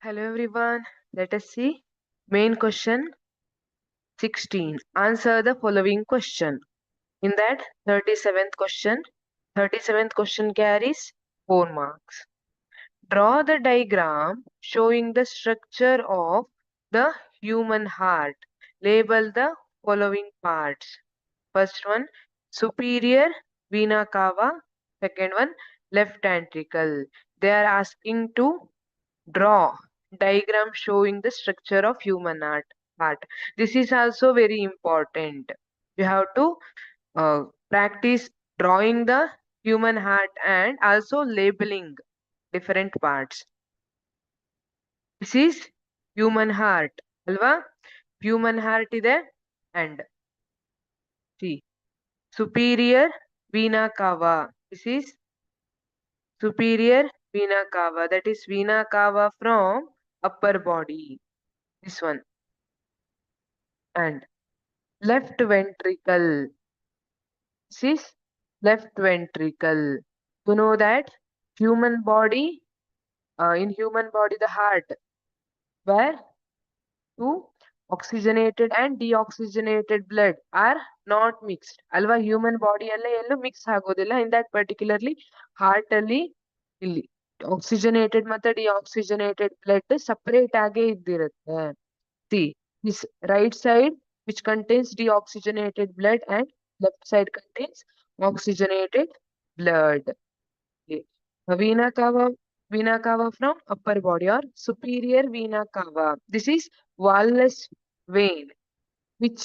Hello everyone. Let us see. Main question 16. Answer the following question. In that 37th question carries 4 marks. Draw the diagram showing the structure of the human heart. Label the following parts. First one, superior vena cava. Second one, left ventricle. They are asking to draw diagram showing the structure of human heart. This is also very important. You have to practice drawing the human heart and also labeling different parts. This is human heart alva. Human heart ide and see superior vena cava. This is superior vena cava, that is vena cava from upper body, this one. And left ventricle, this is left ventricle. You know that human body, in human body the heart where two oxygenated and deoxygenated blood are not mixed alva. Human body alle ellu mix agodilla. In that particularly heart alli illi oxygenated ಮತ್ತೆ deoxygenated blood separate ಆಗೇ ಇದ್ದಿರುತ್ತೆ. See, this right side which contains deoxygenated blood and left side contains oxygenated blood. Okay. Vena cava from upper body or superior vena cava. This is valgus vein which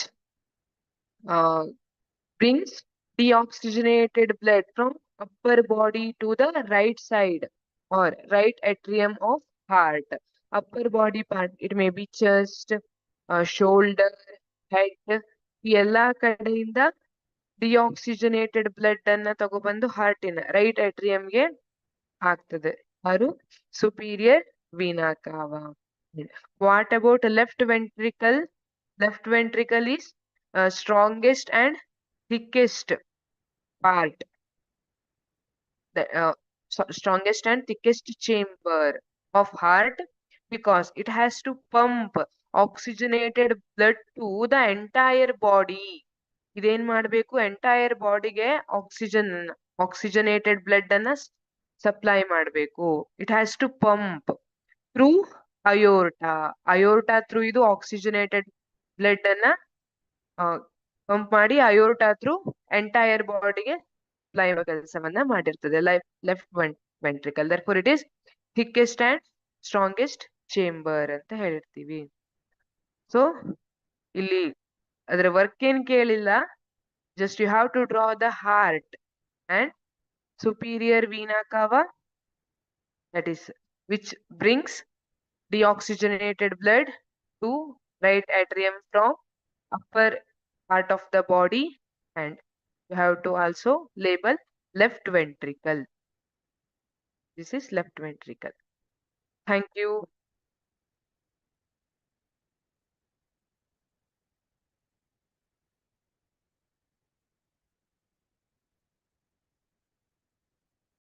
brings deoxygenated blood from upper body to the right side or right atrium of heart. Upper body part, it may be chest, shoulder, head, ಈ ಎಲ್ಲಾ ಕಡೆಯಿಂದ deoxygenated blood ಅನ್ನ ತಗೊಬಂದು ಹಾರ್ಟಿನ right ಅಟ್ರಿಯಂಗೆ ಹಾಕ್ತದೆ. ಯಾರು? Superior vena cava. What about left ventricle? Left ventricle is strongest and thickest part, the strongest and thickest chamber of heart, because it has to pump oxygenated blood to the entire body. ಇದೇನ್ ಮಾಡ್ಬೇಕು? Entire ಬಾಡಿಗೆ oxygenated blood ಅನ್ನ supply ಮಾಡ್ಬೇಕು. It has to pump through aorta through ಇದು oxygenated blood ಅನ್ನ pump ಮಾಡಿ aorta through entire ಬಾಡಿಗೆ supply ಮಾಡೋ ಕೆಲಸವನ್ನ ಮಾಡಿರ್ತದೆ left ventricle. Therefore it is thickest and strongest chamber ಅಂತ ಹೇಳಿರ್ತೀವಿ. ಸೊ ಇಲ್ಲಿ ಅದರ ವರ್ಕ್ ಏನ್ ಕೇಳಿಲ್ಲ, just you have to draw the heart and superior vena cava, that is which brings deoxygenated blood to right atrium from upper part of the body, and you have to also label left ventricle. This is left ventricle. Thank you.